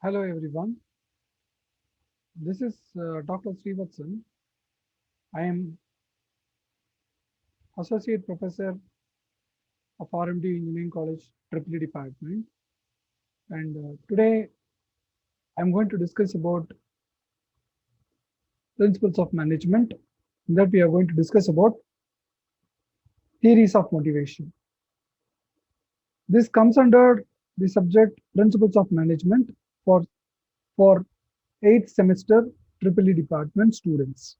Hello everyone, this is Dr. Srivatsan. I am Associate Professor of RMD Engineering College EEE Department, and today I'm going to discuss about principles of management. That we are going to discuss about theories of motivation. This comes under the subject principles of management for for 8th semester EEE Department students.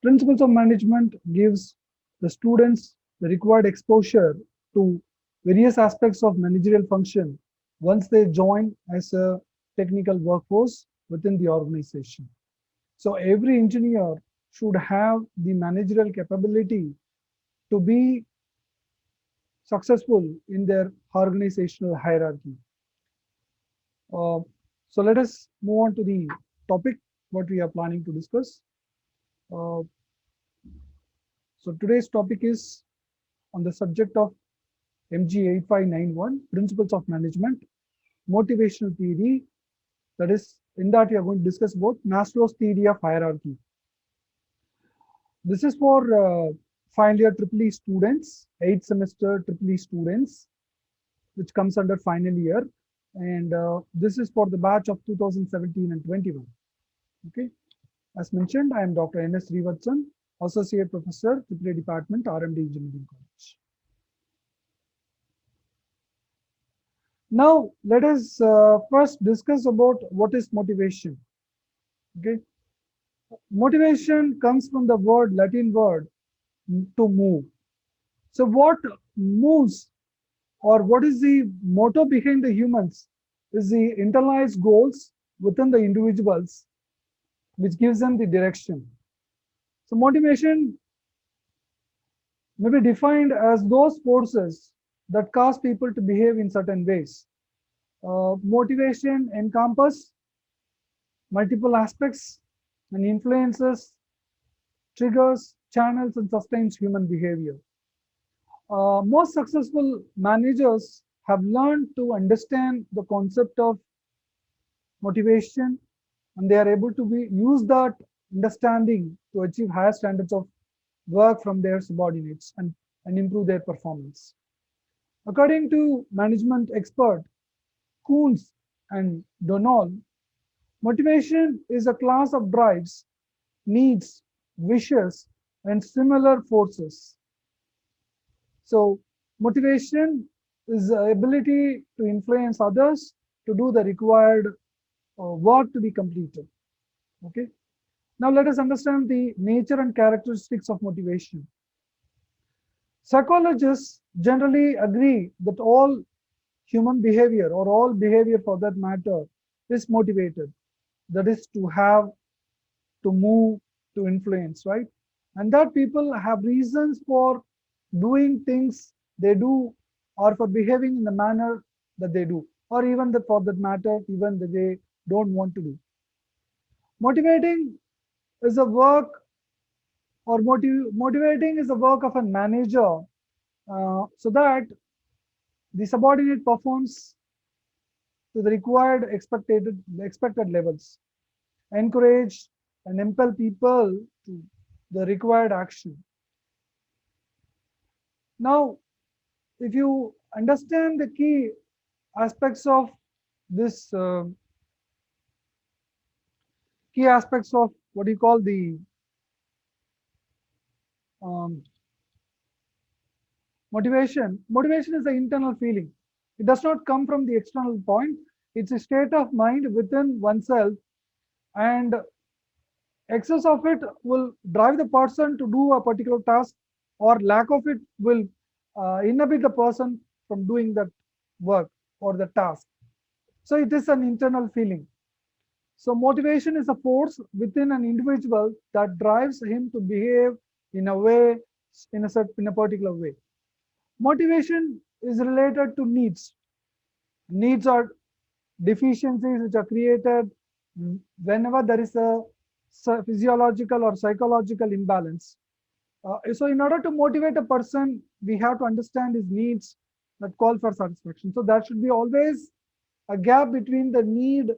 Principles of management gives the students the required exposure to various aspects of managerial function once they join as a technical workforce within the organization. So every engineer should have the managerial capability to be successful in their organizational hierarchy. Uh, so let us move on to the topic what we are planning to discuss. Uh, so today's topic is on the subject of MG 8591, Principles of Management, Motivational Theory. That is, in that we are going to discuss about Maslow's theory of hierarchy. This is for final year EEE students, 8th semester EEE students, which comes under final year. And this is for the batch of 2017 and 21. Okay. As mentioned, I am Dr. N.S. Srivatsan, Associate Professor, EEE Department, RMD Engineering College. Now, let us first discuss about what is motivation. Okay, motivation comes from the word Latin word to move. So, what moves or what is the motto behind the humans is the internalized goals within the individuals, which gives them the direction. So, motivation may be defined as those forces that cause people to behave in certain ways. Motivation encompasses multiple aspects and influences, triggers, channels, and sustains human behavior. Most successful managers have learned to understand the concept of motivation, and they are able to use that understanding to achieve higher standards of work from their subordinates and improve their performance. According to management expert Kuhns and Donald, motivation is a class of drives, needs, wishes, and similar forces. So, motivation is the ability to influence others to do the required work to be completed. Okay. Now, let us understand the nature and characteristics of motivation. Psychologists generally agree that all human behavior, or all behavior for that matter, is motivated. That is to have, to move, to influence, right? And that people have reasons for doing things they do or for behaving in the manner that they do, or even that for that matter, even that they don't want to do. Motivating is a work, or motivating is the work of a manager so that the subordinate performs to the required expected levels, encourage and impel people to the required action. Now, if you understand the key aspects of this, key aspects of what you call the um, motivation is the internal feeling. It does not come from the external point. It's a state of mind within oneself, and excess of it will drive the person to do a particular task, or lack of it will inhibit the person from doing that work or the task. So it is an internal feeling. So motivation is a force within an individual that drives him to behave in a way, in a particular way. Motivation is related to needs. Needs are deficiencies which are created whenever there is a physiological or psychological imbalance. So in order to motivate a person, we have to understand his needs that call for satisfaction. So there should be always a gap between the need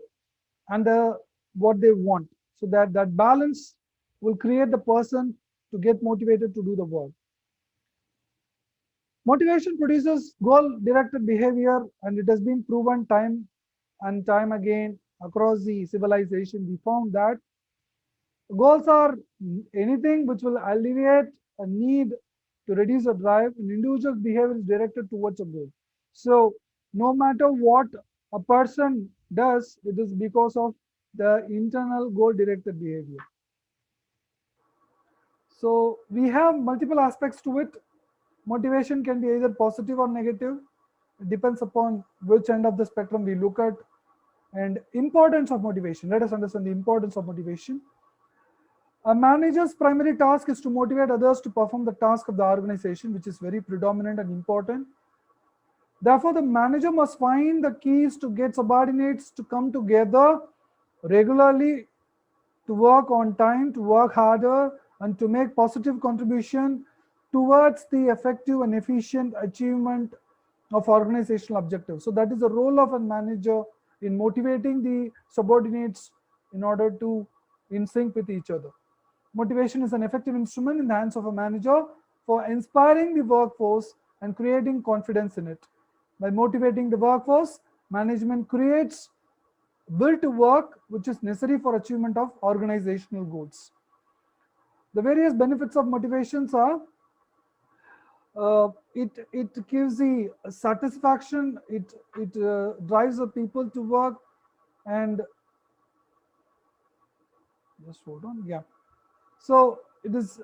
and the what they want. So that balance will create the person to get motivated to do the work. Motivation produces goal directed behavior, and it has been proven time and time again across the civilization. We found that goals are anything which will alleviate a need to reduce a drive, and individual behavior is directed towards a goal. So no matter what a person does, it is because of the internal goal directed behavior. So we have multiple aspects to it. Motivation can be either positive or negative. It depends upon which end of the spectrum we look at. And importance of motivation. Let us understand the importance of motivation. A manager's primary task is to motivate others to perform the task of the organization, which is very predominant and important. Therefore, the manager must find the keys to get subordinates to come together regularly, to work on time, to work harder, and to make positive contribution towards the effective and efficient achievement of organizational objectives. So that is the role of a manager in motivating the subordinates in order to in sync with each other. Motivation is an effective instrument in the hands of a manager for inspiring the workforce and creating confidence in it. By motivating the workforce, management creates will to work which is necessary for achievement of organizational goals. The various benefits of motivations are it gives the satisfaction, it drives the people to work, and just hold on, yeah. So it is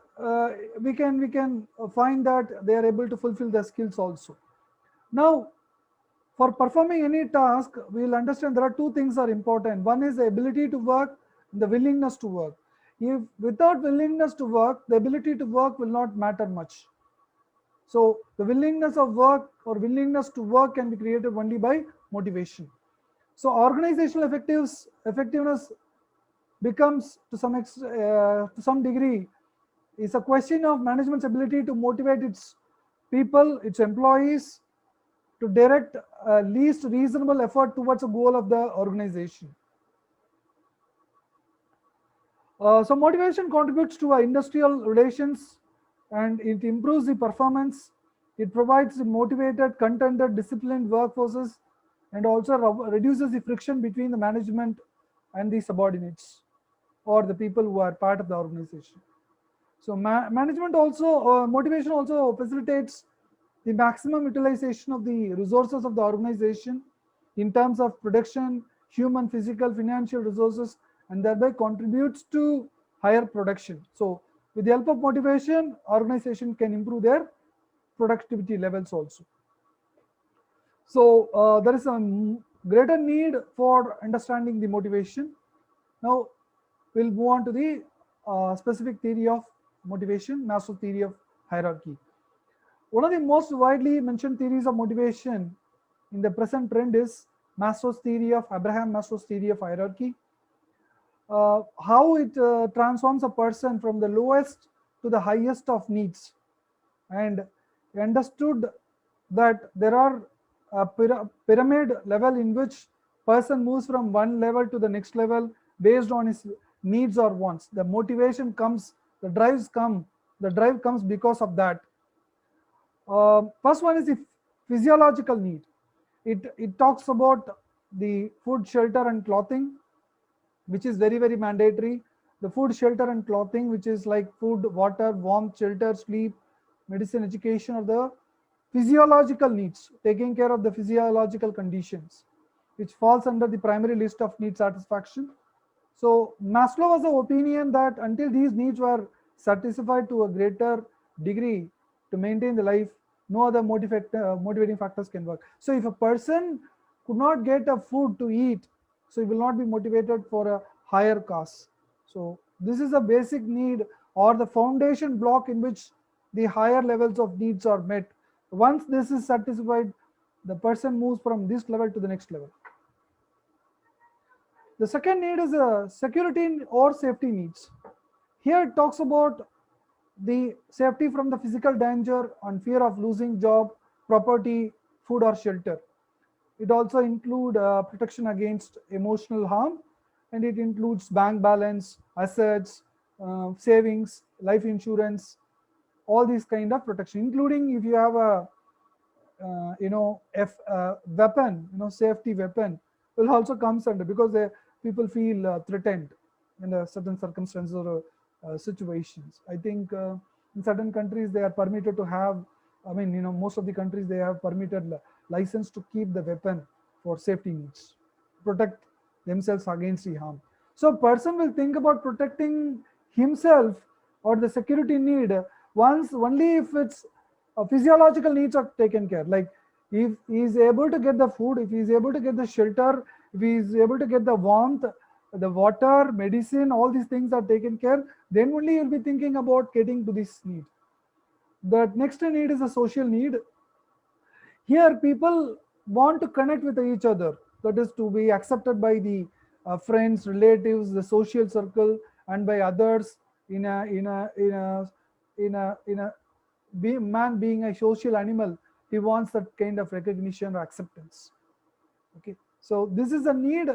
we can find that they are able to fulfill their skills also. Now, for performing any task, we will understand there are two things are important. One is the ability to work and the willingness to work. If without willingness to work, the ability to work will not matter much. So the willingness of work or willingness to work can be created only by motivation. So organizational effectiveness becomes to some degree is a question of management's ability to motivate its people, its employees, to direct least reasonable effort towards a goal of the organization. So motivation contributes to our industrial relations, and it improves the performance. It provides the motivated, contented, disciplined workforces, and also reduces the friction between the management and the subordinates or the people who are part of the organization. So management also, motivation also facilitates the maximum utilization of the resources of the organization in terms of production, human, physical, financial resources, and thereby contributes to higher production. So with the help of motivation, organization can improve their productivity levels also. So there is a greater need for understanding the motivation. Now we'll move on to the specific theory of motivation, Maslow's theory of hierarchy. One of the most widely mentioned theories of motivation in the present trend is Abraham Maslow's theory of hierarchy. How it transforms a person from the lowest to the highest of needs, and understood that there are a pyramid level in which person moves from one level to the next level based on his needs or wants. The motivation comes, the drive comes because of that. First one is the physiological need. It talks about the food, shelter, and clothing, which is very mandatory. The food, shelter, and clothing, which is like food, water, warmth, shelter, sleep, medicine, education, or the physiological needs, taking care of the physiological conditions, which falls under the primary list of need satisfaction. So Maslow was of opinion that until these needs were satisfied to a greater degree to maintain the life, no other motivating factors can work. So if a person could not get a food to eat, so he will not be motivated for a higher cause. So this is a basic need or the foundation block in which the higher levels of needs are met. Once this is satisfied, the person moves from this level to the next level. The second need is security or safety needs. Here it talks about the safety from the physical danger and fear of losing job, property, food, or shelter. It also include protection against emotional harm, and it includes bank balance, assets, savings, life insurance, all these kind of protection, including if you have a weapon, safety weapon will also comes under, because people feel threatened in certain circumstances or situations. I think in certain countries they are permitted to have, I mean, most of the countries they have permitted license to keep the weapon for safety needs, protect themselves against the harm. So a person will think about protecting himself or the security need once only if its physiological needs are taken care. Like if he is able to get the food, if he is able to get the shelter, if he is able to get the warmth, the water, medicine, all these things are taken care, then only you'll be thinking about getting to this need. The next need is a social need. Here people want to connect with each other, that is to be accepted by the friends, relatives, the social circle, and by others in a in a in a in a in a man being a social animal, he wants that kind of recognition or acceptance. Okay, so this is a need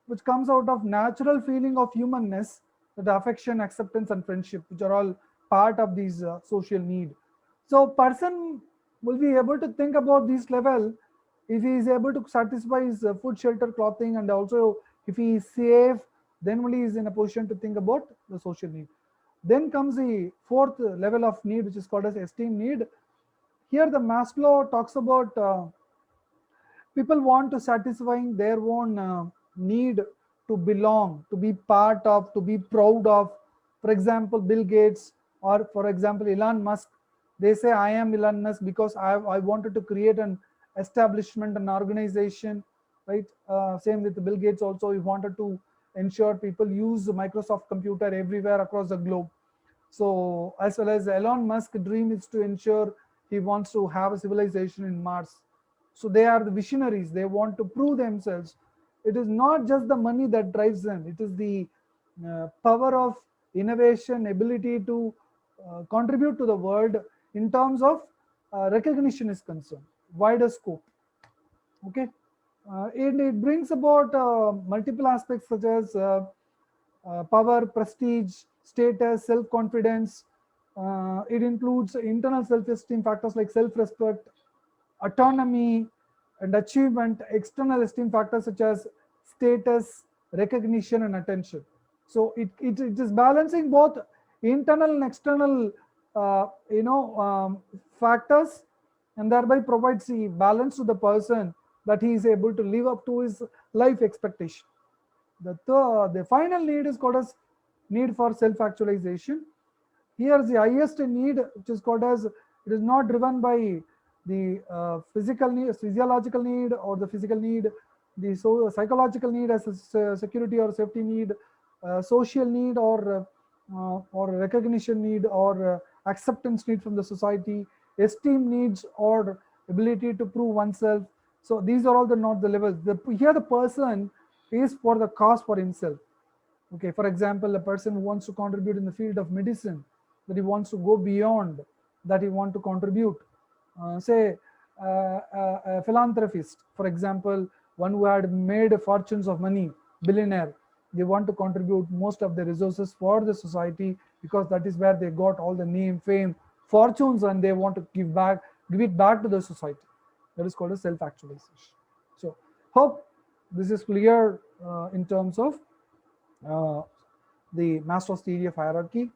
which comes out of natural feeling of humanness, that affection, acceptance, and friendship, which are all part of these social need. So person will be able to think about this level if he is able to satisfy his food, shelter, clothing, and also if he is safe, then only he is in a position to think about the social need. Then comes the fourth level of need, which is called as esteem need. Here the Maslow talks about people want to satisfying their own need to belong, to be part of, to be proud of. For example, Bill Gates, or for example Elon Musk, they say I am Elon Musk because I wanted to create an establishment, an organization, right? Same with Bill Gates also, he wanted to ensure people use Microsoft computer everywhere across the globe. So as well as Elon Musk dream is to ensure he wants to have a civilization in Mars. So they are the visionaries, they want to prove themselves. It is not just the money that drives them, it is the power of innovation, ability to contribute to the world in terms of recognition is concerned, wider scope. Okay, it brings about multiple aspects such as power, prestige, status, self-confidence. It includes internal self-esteem factors like self-respect, autonomy, and achievement, external esteem factors such as status, recognition, and attention. So it is balancing both internal and external factors, and thereby provides the balance to the person that he is able to live up to his life expectation. The final need is called as need for self-actualization. Here the highest need, which is called as, it is not driven by the physical need, physiological need, or the physical need, the psychological need as a security or safety need, social need, or recognition need, or acceptance need from the society, esteem needs, or ability to prove oneself. So these are all the not the levels. Here the person is for the cause for himself. Okay, for example, a person who wants to contribute in the field of medicine, that he wants to go beyond, that he want to contribute. Say a philanthropist, for example, one who had made fortunes of money, billionaire, they want to contribute most of the resources for the society, because that is where they got all the name, fame, fortunes, and they want to give it back to the society. That is called a self-actualization. So hope this is clear in terms of uh, the Maslow's theory of hierarchy.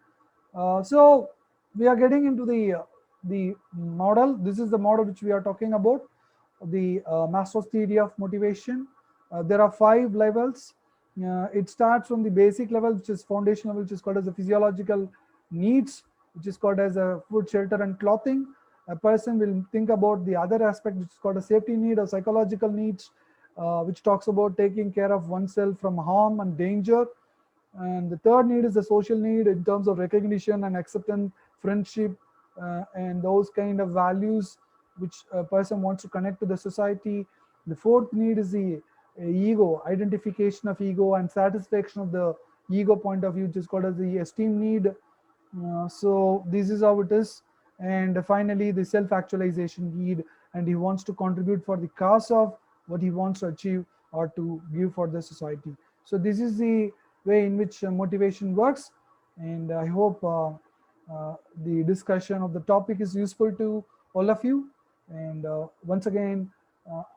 So we are getting into the model. This is the model which we are talking about, the Maslow's theory of motivation. There are 5 levels. It starts from the basic level, which is foundation level, which is called as the physiological needs, which is called as a food, shelter, and clothing. A person will think about the other aspect, which is called a safety need or psychological needs, which talks about taking care of oneself from harm and danger. And the third need is the social need in terms of recognition and acceptance, friendship, and those kind of values which a person wants to connect to the society. The fourth need is the ego, identification of ego and satisfaction of the ego point of view, which is called as the esteem need. So this is how it is. And finally, the self-actualization need, and he wants to contribute for the cause of what he wants to achieve or to give for the society. So this is the way in which motivation works, and I hope the discussion of the topic is useful to all of you. And once again,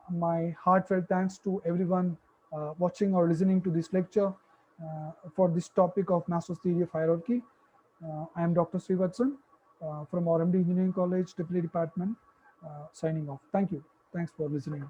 my heartfelt thanks to everyone watching or listening to this lecture for this topic of Maslow's theory of hierarchy. I am Dr. Srivatsan from RMD Engineering College, Triple Department, signing off. Thank you. Thanks for listening.